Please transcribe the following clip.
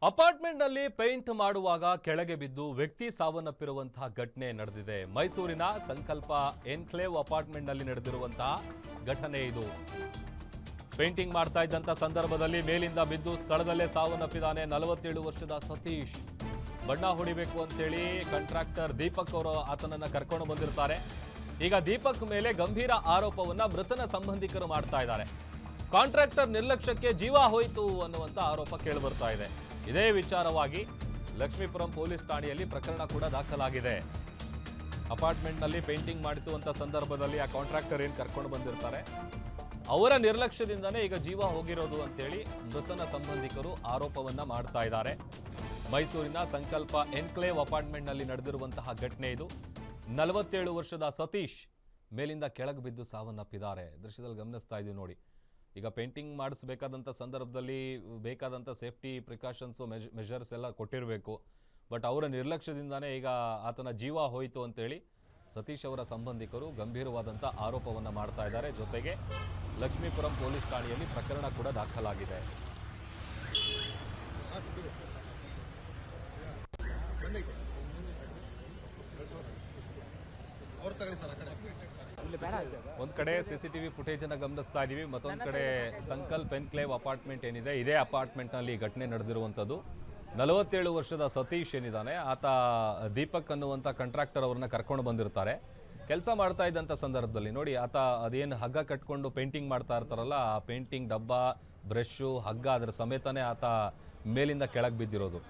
ಅಪಾರ್ಟ್ಮೆಂಟ್ನಲ್ಲಿ paint ಮಾಡುವಾಗ ಕೆಳಗೆ ಬಿದ್ದು ವ್ಯಕ್ತಿ ಸಾವನ್ನಪ್ಪಿರುವಂತಹ ಘಟನೆ ನಡೆದಿದೆ. ಮೈಸೂರಿನ ಸಂಕಲ್ಪ ಎನ್ಕ್ಲೇವ್ ಅಪಾರ್ಟ್ಮೆಂಟ್ನಲ್ಲಿ ನಡೆದಿರುವಂತಹ ಘಟನೆ ಇದು. ಪೇಂಟಿಂಗ್ ಮಾಡ್ತಾ ಇದ್ದಂತ ಸಂದರ್ಭದಲ್ಲಿ ಮೇಲಿಂದ ಬಿದ್ದು ಸ್ಥಳದಲ್ಲೇ ಸಾವನ್ನಪ್ಪಿದ್ದಾನೆ 47 ವರ್ಷದ ಸತೀಶ್. ಬಣ್ಣ ಹೊಡಿಬೇಕು ಅಂತೇಳಿ ಕಾಂಟ್ರಾಕ್ಟರ್ ದೀಪಕ್ ಅವರು ಆತನನ್ನ ಕರ್ಕೊಂಡು ಬಂದಿರ್ತಾರೆ. ಈಗ ದೀಪಕ್ ಮೇಲೆ ಗಂಭೀರ ಆರೋಪವನ್ನ ಮೃತನ ಸಂಬಂಧಿಕರು ಮಾಡ್ತಾ ಇದ್ದಾರೆ. ಕಾಂಟ್ರಾಕ್ಟರ್ ನಿರ್ಲಕ್ಷ್ಯಕ್ಕೆ ಜೀವ ಹೋಯಿತು ಅನ್ನುವಂತ ಆರೋಪ ಕೇಳಿಬರ್ತಾ ಇದೆ. ಇದೇ ವಿಚಾರವಾಗಿ ಲಕ್ಷ್ಮೀಪುರಂ ಪೊಲೀಸ್ ಠಾಣೆಯಲ್ಲಿ ಪ್ರಕರಣ ಕೂಡ ದಾಖಲಾಗಿದೆ. ಅಪಾರ್ಟ್ಮೆಂಟ್ನಲ್ಲಿ ಪೇಂಟಿಂಗ್ ಮಾಡಿಸುವಂತ ಸಂದರ್ಭದಲ್ಲಿ ಆ ಕಾಂಟ್ರಾಕ್ಟರ್ ಏನು ಕರ್ಕೊಂಡು ಬಂದಿರ್ತಾರೆ, ಅವರ ನಿರ್ಲಕ್ಷ್ಯದಿಂದನೇ ಈಗ ಜೀವ ಹೋಗಿರೋದು ಅಂತೇಳಿ ಮೃತನ ಸಂಬಂಧಿಕರು ಆರೋಪವನ್ನ ಮಾಡ್ತಾ ಇದ್ದಾರೆ. ಮೈಸೂರಿನ ಸಂಕಲ್ಪ ಎನ್ಕ್ಲೇವ್ ಅಪಾರ್ಟ್ಮೆಂಟ್ನಲ್ಲಿ ನಡೆದಿರುವಂತಹ ಘಟನೆ ಇದು. 47 ವರ್ಷದ ಸತೀಶ್ ಮೇಲಿಂದ ಕೆಳಗೆ ಬಿದ್ದು ಸಾವನ್ನಪ್ಪಿದ್ದಾರೆ. ದೃಶ್ಯದಲ್ಲಿ ಗಮನಿಸ್ತಾ ಇದೀವಿ ನೋಡಿ. ಈಗ ಪೇಂಟಿಂಗ್ ಮಾಡಿಸಬೇಕಾದಂಥ ಸಂದರ್ಭದಲ್ಲಿ ಬೇಕಾದಂಥ ಸೇಫ್ಟಿ ಪ್ರಿಕಾಷನ್ಸು ಮೆಷರ್ಸ್ ಎಲ್ಲ ಕೊಟ್ಟಿರಬೇಕು. ಬಟ್ ಅವರ ನಿರ್ಲಕ್ಷ್ಯದಿಂದನೇ ಈಗ ಆತನ ಜೀವ ಹೋಯಿತು ಅಂತೇಳಿ ಸತೀಶ್ ಅವರ ಸಂಬಂಧಿಕರು ಗಂಭೀರವಾದಂಥ ಆರೋಪವನ್ನು ಮಾಡ್ತಾ ಇದ್ದಾರೆ. ಜೊತೆಗೆ ಲಕ್ಷ್ಮೀಪುರಂ ಪೊಲೀಸ್ ಠಾಣೆಯಲ್ಲಿ ಪ್ರಕರಣ ಕೂಡ ದಾಖಲಾಗಿದೆ. ಒಂದ್ ಕಡೆ CCTV ಫುಟೇಜ್ ಅನ್ನ ಗಮನಿಸ್ತಾ ಇದೀವಿ, ಮತ್ತೊಂದ್ ಕಡೆ ಸಂಕಲ್ಪ ಎನ್ಕ್ಲೇವ್ ಅಪಾರ್ಟ್ಮೆಂಟ್ ಏನಿದೆ, ಇದೇ ಅಪಾರ್ಟ್ಮೆಂಟ್ ನಲ್ಲಿ ಘಟನೆ ನಡೆದಿರುವಂತದ್ದು. 47 ವರ್ಷದ ಸತೀಶ್ ಏನಿದ್ದಾನೆ, ಆತ ದೀಪಕ್ ಅನ್ನುವಂತ ಕಾಂಟ್ರಾಕ್ಟರ್ ಅವ್ರನ್ನ ಕರ್ಕೊಂಡು ಬಂದಿರ್ತಾರೆ. ಕೆಲಸ ಮಾಡ್ತಾ ಇದ್ದಂಥ ಸಂದರ್ಭದಲ್ಲಿ ನೋಡಿ, ಆತ ಅದೇನು ಹಗ್ಗ ಕಟ್ಕೊಂಡು ಪೇಂಟಿಂಗ್ ಮಾಡ್ತಾ ಇರ್ತಾರಲ್ಲ, ಆ ಪೇಂಟಿಂಗ್ ಡಬ್ಬ, ಬ್ರಷು, ಹಗ್ಗ ಅದರ ಸಮೇತನೇ ಆತ ಮೇಲಿಂದ ಕೆಳಗೆ ಬಿದ್ದಿರೋದು.